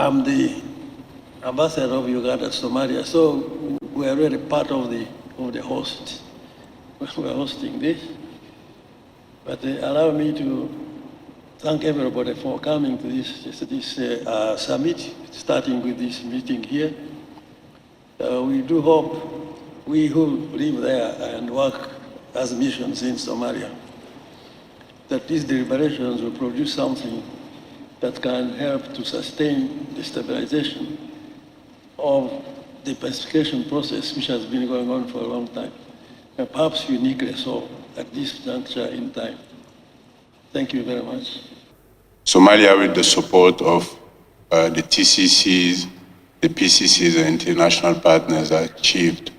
I'm the ambassador of Uganda to Somalia, so we are really part of the host. We are hosting this. But allow me to thank everybody for coming to this summit, starting with this meeting here. We do hope we who live there and work as missions in Somalia, that these deliberations will produce something that can help to sustain the stabilization of the pacification process, which has been going on for a long time, and perhaps uniquely so at this juncture in time. Thank you very much. Somalia, with the support of the TCCs, the PCCs, and international partners, achieved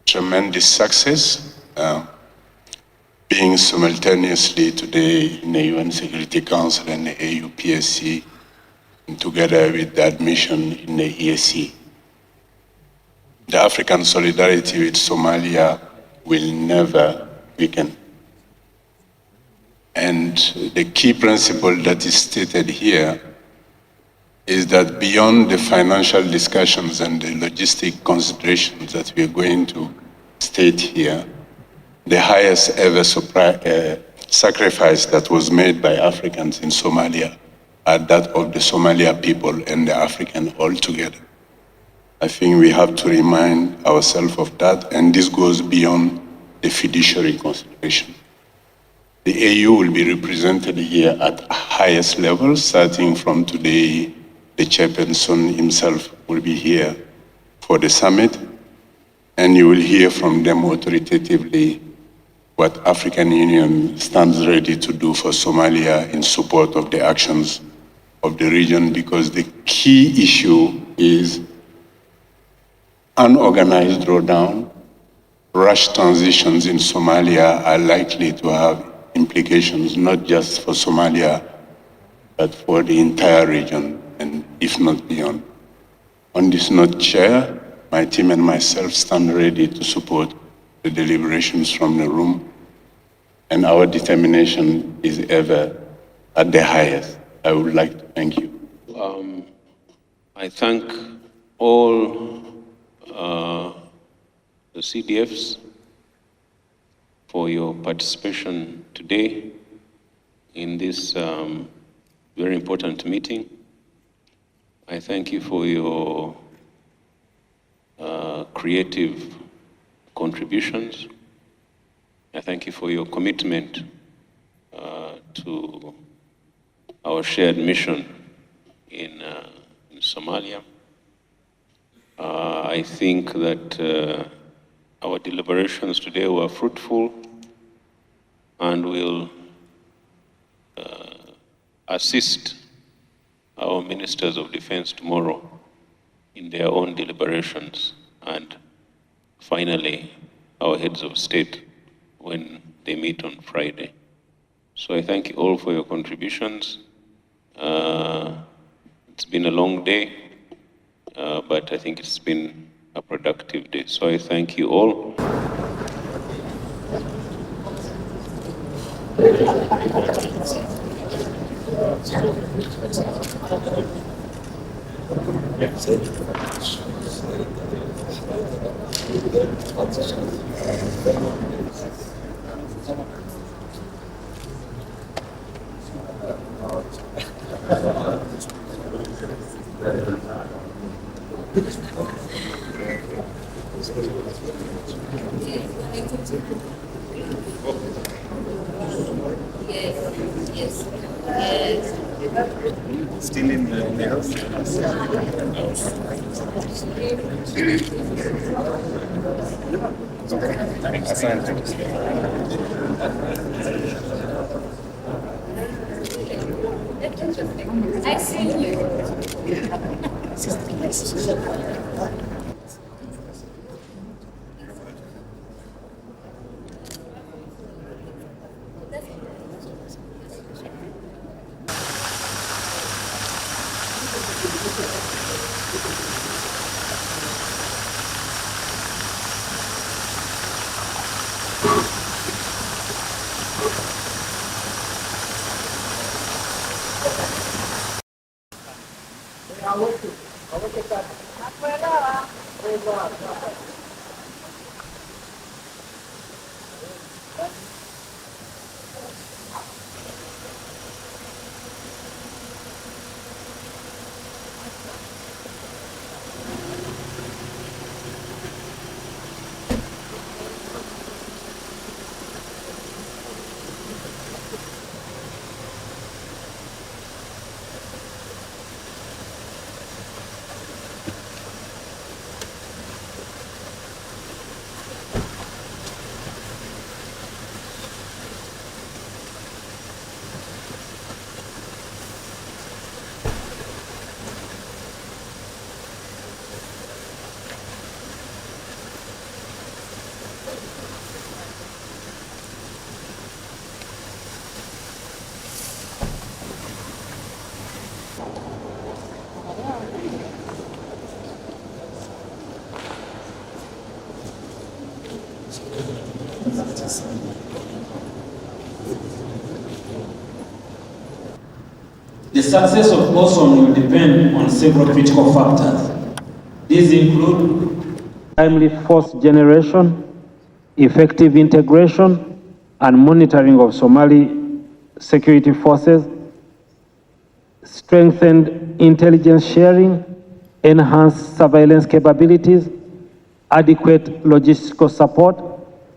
tremendous success, being simultaneously today in the UN Security Council and the AUPSC, and together with the admission in the ESC. The African solidarity with Somalia will never weaken. And the key principle that is stated here is that beyond the financial discussions and the logistic considerations that we are going to state here, the highest ever sacrifice that was made by Africans in Somalia are that of the Somalia people and the African all together. I think we have to remind ourselves of that, and this goes beyond the fiduciary consideration. The AU will be represented here at highest level, starting from today. The chairperson himself will be here for the summit, and you will hear from them authoritatively what African Union stands ready to do for Somalia in support of the actions of the region, because the key issue is unorganized drawdown. Rush transitions in Somalia are likely to have implications not just for Somalia, but for the entire region, and if not beyond. On this note, Chair, my team and myself stand ready to support the deliberations from the room, and our determination is ever at the highest. I would like to thank you. I thank all the CDFs for your participation today in this very important meeting. I thank you for your creative contributions. I thank you for your commitment to our shared mission in Somalia. I think that our deliberations today were fruitful and will assist our ministers of defense tomorrow in their own deliberations, and finally our heads of state when they meet on Friday. So I thank you all for your contributions. It's been a long day, but I think it's been a productive day. So I thank you all. Still in the house. I see you. The success of OSOM will depend on several critical factors. These include timely force generation, effective integration and monitoring of Somali security forces, strengthened intelligence sharing, enhanced surveillance capabilities, adequate logistical support,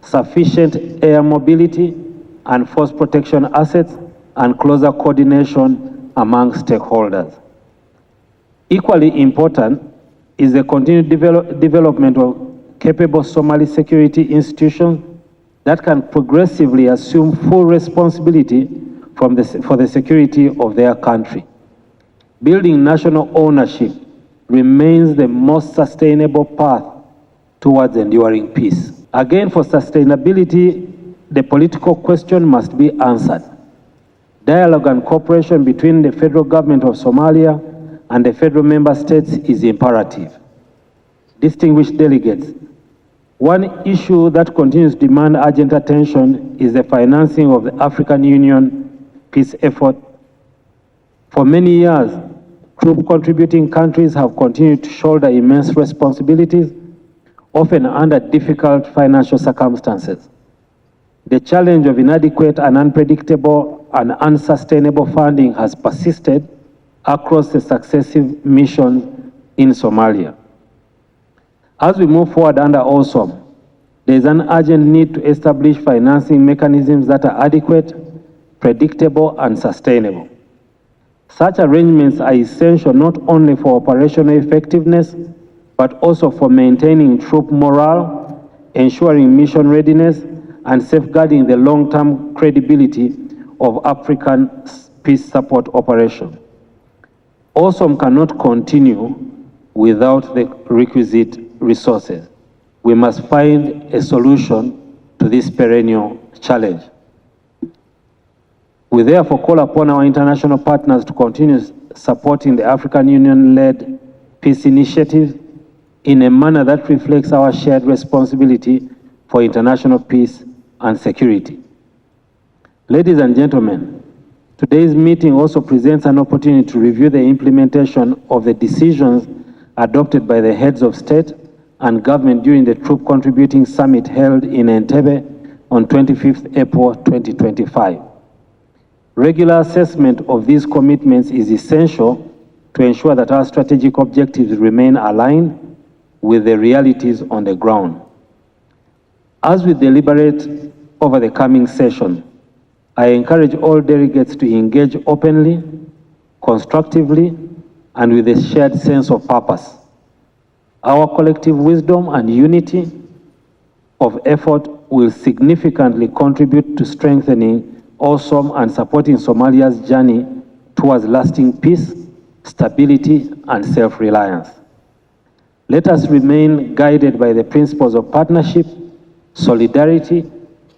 sufficient air mobility and force protection assets, and closer coordination among stakeholders. Equally important is the continued development of capable Somali security institutions that can progressively assume full responsibility for the security of their country. Building national ownership remains the most sustainable path towards enduring peace. Again, for sustainability, the political question must be answered. Dialogue and cooperation between the federal government of Somalia and the federal member states is imperative. Distinguished delegates, one issue that continues to demand urgent attention is the financing of the African Union peace effort. For many years, troop contributing countries have continued to shoulder immense responsibilities, often under difficult financial circumstances. The challenge of inadequate and unpredictable and unsustainable funding has persisted across the successive missions in Somalia. As we move forward under OSOM, there is an urgent need to establish financing mechanisms that are adequate, predictable, and sustainable. Such arrangements are essential not only for operational effectiveness, but also for maintaining troop morale, ensuring mission readiness, and safeguarding the long-term credibility of African peace support operations. OSOM cannot continue without the requisite resources. We must find a solution to this perennial challenge. We therefore call upon our international partners to continue supporting the African Union-led peace initiative in a manner that reflects our shared responsibility for international peace and security. Ladies and gentlemen, today's meeting also presents an opportunity to review the implementation of the decisions adopted by the heads of state and government during the Troop Contributing Summit held in Entebbe on 25th April 2025. Regular assessment of these commitments is essential to ensure that our strategic objectives remain aligned with the realities on the ground. As we deliberate over the coming session, I encourage all delegates to engage openly, constructively, and with a shared sense of purpose. Our collective wisdom and unity of effort will significantly contribute to strengthening AWESOM and supporting Somalia's journey towards lasting peace, stability, and self-reliance. Let us remain guided by the principles of partnership, solidarity,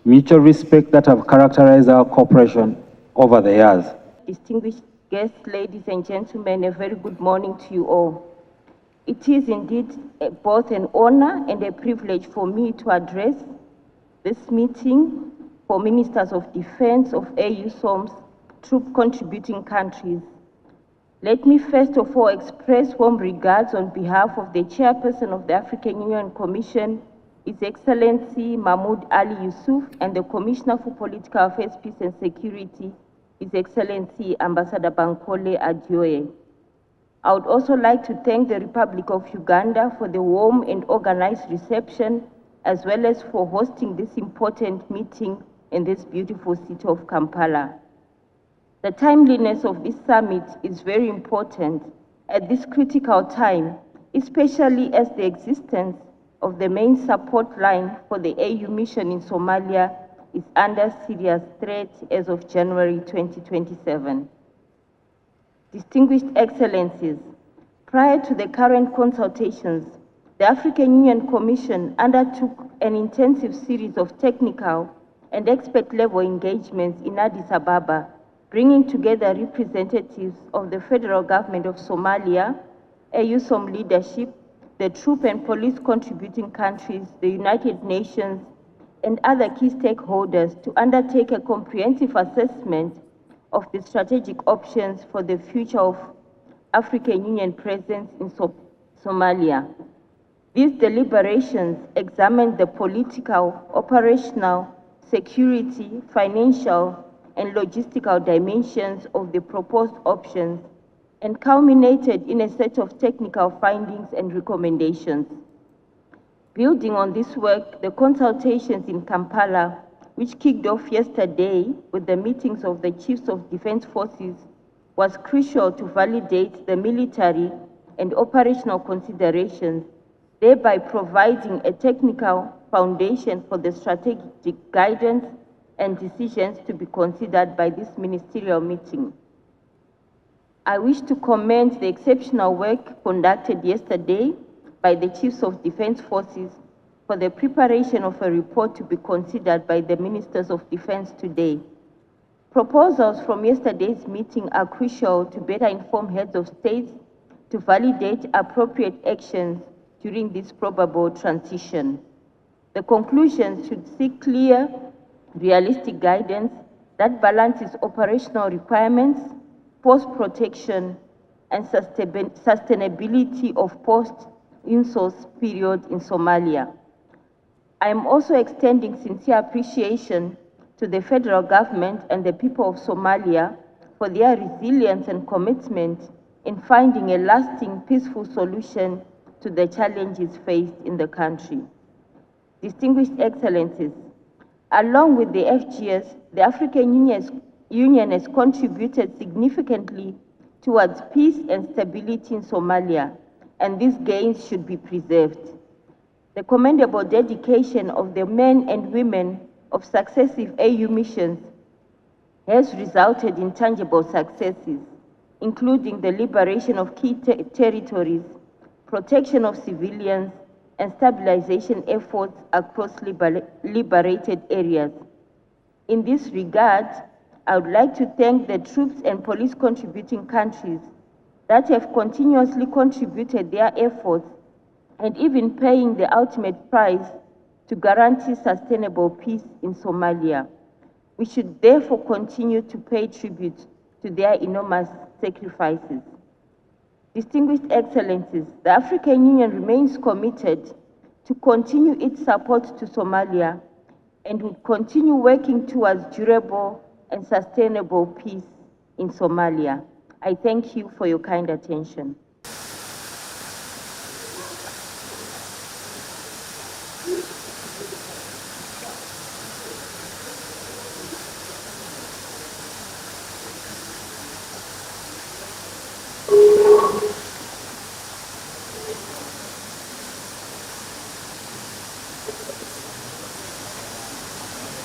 mutual respect that have characterized our cooperation over the years. Distinguished guests, ladies and gentlemen, a very good morning to you all. It is indeed both an honor and a privilege for me to address this meeting for Ministers of Defense of AUSOM's troop contributing countries. Let me first of all express warm regards on behalf of the Chairperson of the African Union Commission, His Excellency Mahmoud Ali Yusuf, and the Commissioner for Political Affairs, Peace and Security, His Excellency Ambassador Bankole Adjoye. I would also like to thank the Republic of Uganda for the warm and organized reception, as well as for hosting this important meeting in this beautiful city of Kampala. The timeliness of this summit is very important at this critical time, especially as the existence of the main support line for the AU mission in Somalia is under serious threat as of January 2027. Distinguished Excellencies, prior to the current consultations, the African Union Commission undertook an intensive series of technical and expert-level engagements in Addis Ababa, bringing together representatives of the federal government of Somalia, AUSOM leadership, the troop and police contributing countries, the United Nations, and other key stakeholders to undertake a comprehensive assessment of the strategic options for the future of African Union presence in Somalia. These deliberations examined the political, operational, security, financial, and logistical dimensions of the proposed options and culminated in a set of technical findings and recommendations. Building on this work, the consultations in Kampala, which kicked off yesterday with the meetings of the Chiefs of Defence Forces, was crucial to validate the military and operational considerations, thereby providing a technical foundation for the strategic guidance and decisions to be considered by this ministerial meeting. I wish to commend the exceptional work conducted yesterday by the Chiefs of Defence Forces for the preparation of a report to be considered by the Ministers of Defence today. Proposals from yesterday's meeting are crucial to better inform heads of states to validate appropriate actions during this probable transition. The conclusions should seek clear, realistic guidance that balances operational requirements, force protection, and sustainability of post-INSOS period in Somalia. I am also extending sincere appreciation to the federal government and the people of Somalia for their resilience and commitment in finding a lasting, peaceful solution to the challenges faced in the country. Distinguished Excellencies, along with the FGS, the African Union has contributed significantly towards peace and stability in Somalia, and these gains should be preserved. The commendable dedication of the men and women of successive AU missions has resulted in tangible successes, including the liberation of key territories, protection of civilians, and stabilization efforts across liberated areas. In this regard, I would like to thank the troops and police contributing countries that have continuously contributed their efforts and even paying the ultimate price to guarantee sustainable peace in Somalia. We should therefore continue to pay tribute to their enormous sacrifices. Distinguished Excellencies, the African Union remains committed to continue its support to Somalia and will continue working towards durable and sustainable peace in Somalia. I thank you for your kind attention.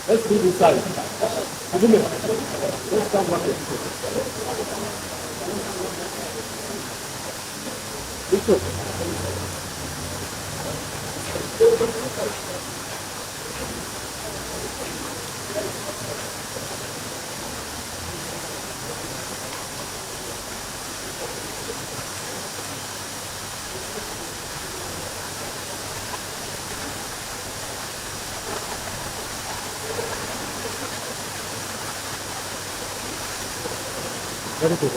Let's be inside. Let's come back. Very good.